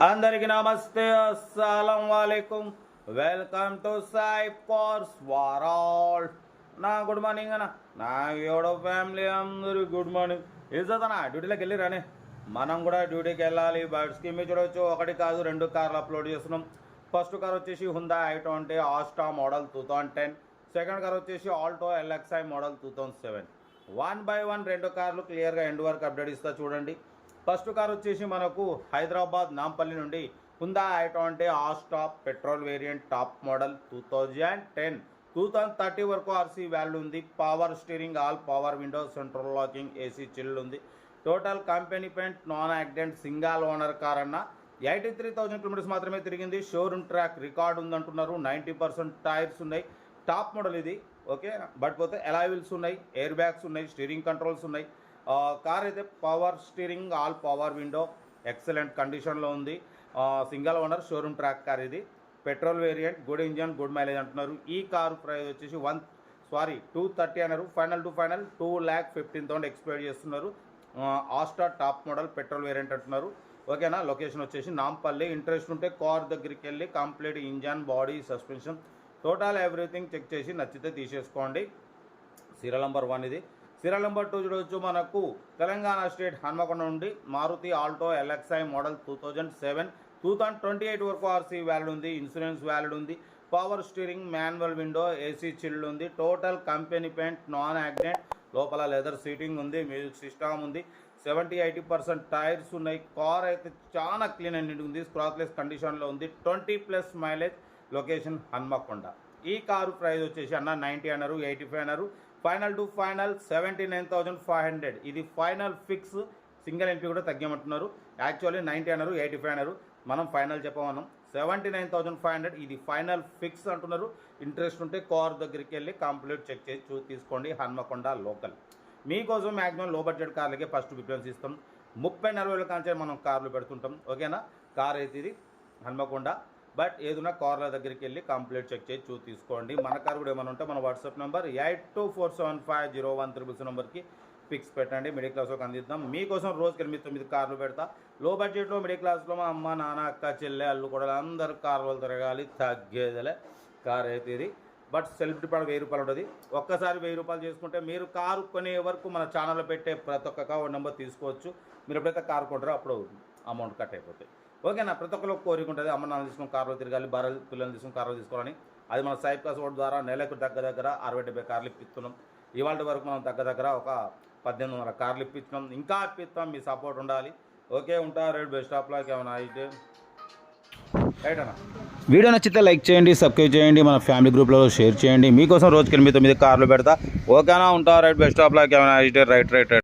అందరికి నమస్తే, అస్సలం వాలేకుమ్. Welcome to Sai cars world. నా గుడ్ మార్నింగ్ అన్న, నా ఎవడో ఫ్యామిలీ అందరూ గుడ్ మార్నింగ్. ఇజ్జతనా డ్యూటీలోకి వెళ్ళి రానే, మనం కూడా డ్యూటీకి వెళ్ళాలి. బట్ స్కీమ్ చూడవచ్చు, ఒకటి కాదు రెండు కార్లు అప్లోడ్ చేస్తున్నాం. ఫస్ట్ కార్ వచ్చేసి హుందా i20 Asta model 2010. Second car వచ్చేసి ఆల్టో LXi మోడల్ 2007. 1 by 1 రెండు కార్లు క్లియర్గా ఎండ్ వరకు అప్డేట్ ఇస్తా చూడండి. ఫస్ట్ కార్ వచ్చేసి మనకు హైదరాబాద్ నాంపల్లి నుండి Hyundai i20 Asta petrol variant top model 2010. 2030 వరకు ఆర్సీ వాల్యూ ఉంది. Power steering, all power windows, central locking, AC chilled ఉంది. Total company paint, non accident, single owner car అన్న. 83,000 కిలోమీటర్స్ మాత్రమే తిరిగింది. షోరూమ్ ట్రాక్ రికార్డ్ ఉందంటున్నారు. 90% టైర్స్ ఉన్నాయి. Top model ఇది, okay. But పోతే అలాయ్ వీల్స్ ఉన్నాయి, ఎయిర్ బ్యాగ్స్ ఉన్నాయి, స్టీరింగ్ కంట్రోల్స్ ఉన్నాయి. కార్ అయితే power steering, all power window, excellent కండిషన్లో ఉంది. Single owner showroom track car ఇది. Petrol variant, good engine, good mileage అంటున్నారు. ఈ కారు ప్రైస్ వచ్చేసి 230 అన్నారు. ఫైనల్ టు ఫైనల్ 2,15,000 ఎక్స్పెక్ట్ చేస్తున్నారు. Asta top model petrol variant అంటున్నారు, ఓకేనా. లొకేషన్ వచ్చేసి నాంపల్లి. ఇంట్రెస్ట్ ఉంటే కార్ దగ్గరికి వెళ్ళి complete engine, body, suspension, total everything check చేసి నచ్చితే తీసేసుకోండి. సీరియల్ నెంబర్ 1 ఇది. సీరియల్ నెంబర్ 2 చూడవచ్చు, మనకు తెలంగాణ స్టేట్ హన్మకొండ నుండి మారుతి ఆల్టో LXi మోడల్ 2007. 2028 వరకు ఆర్సీ వ్యాలిడ్ ఉంది. ఇన్సూరెన్స్ వ్యాలిడ్ ఉంది. Power steering, manual window, AC chilled ఉంది. Total company paint, non accident, లోపల లెదర్ సీటింగ్ ఉంది, మ్యూజిక్ సిస్టమ్ ఉంది. 70-80% టైర్స్ ఉన్నాయి. కార్ అయితే చాలా క్లీన్ అండ్ నీట్ ఉంది. స్క్రాచ్లెస్ కండిషన్లో ఉంది. 20+ మైలేజ్. లొకేషన్ హన్మకొండ. ఈ కారు ప్రైస్ వచ్చేసి అన్న 90 అన్నారు, 85 అన్నారు. Final to final 79,500. ఇది ఫైనల్ ఫిక్స్. సింగిల్ ఎంపీ కూడా తగ్గమంటున్నారు. యాక్చువల్లీ 90 అన్నారు, 85 అన్నారు. మనం ఫైనల్ చెప్పమన్నాం. 79,500 ఇది ఫైనల్ ఫిక్స్ అంటున్నారు. ఇంట్రెస్ట్ ఉంటే కార్ దగ్గరికి వెళ్ళి కంప్లీట్ చెక్ చేసి తీసుకోండి. హన్మకొండ లోకల్. మీకోసం మ్యాక్సిమం లో బడ్జెట్ కార్లకే ఫస్ట్ ప్రిఫరెన్స్ ఇస్తాం. 30-40 వేల కాంచే మనం కార్లు పెడుతుంటాం, ఓకేనా. కార్ అయితే ఇది హన్మకొండ. బట్ ఏదైనా కార్ల దగ్గరికి వెళ్ళి కంప్లీట్ చెక్ చేసి తీసుకోండి. మన కార్ కూడా ఏమైనా ఉంటే మన వాట్సాప్ నెంబర్ 82475013 నెంబర్కి పిక్స్ పెట్టండి. మిడిల్ క్లాస్లోకి అందిద్దాం. మీకోసం రోజుకి 8-9 కార్లు పెడతా. లో బడ్జెట్లో మిడిల్ క్లాస్లో మా అమ్మ, నాన్న, అక్క, చెల్లె, అల్లు కూడా అందరు కార్లు తిరగాలి. తగ్గేదిలే కార్ అయితే ఇది. బట్ సెల్ఫ్ డిపాజిట్ 1000 రూపాయలు ఉంటుంది. ఒక్కసారి 1000 రూపాయలు చేసుకుంటే మీరు కారు కొనే వరకు మన ఛానల్లో పెట్టే ప్రతి ఒక్క అకౌంట్ నెంబర్ తీసుకోవచ్చు. మీరు ఎప్పుడైతే కారు కొంటారో అప్పుడు అమౌంట్ కట్ అయిపోతాయి, ఓకేనా. ప్రతి ఒక్కరు కోరిక ఉంటుంది, అమ్మ నాన్న తీసుకుని కార్లో తిరగాలి, భార్య పిల్లల్ని తీసుకుని కార్లో తీసుకోవాలని. అది మన సాయి కాస్ ఓట్ ద్వారా నెలకు దగ్గర 60-70 కార్లు ఇప్పిస్తున్నాం. ఇవాళ వరకు మనం దగ్గర ఒక 1800 కార్లు ఇప్పించినాం. ఇంకా ఇప్పిస్తాం, మీ సపోర్ట్ ఉండాలి, ఓకే. ఉంటా. Right best of luck. ఏమైనా అయితే రైట్ అన్న. వీడియో నచ్చితే లైక్ చేయండి, సబ్స్క్రైబ్ చేయండి, మన ఫ్యామిలీ గ్రూప్లో షేర్ చేయండి. మీకోసం రోజుకి 8-9 కార్లు పెడతా, ఓకేనా. ఉంటా. Right best of luck. ఏమైనా అయితే రైట్.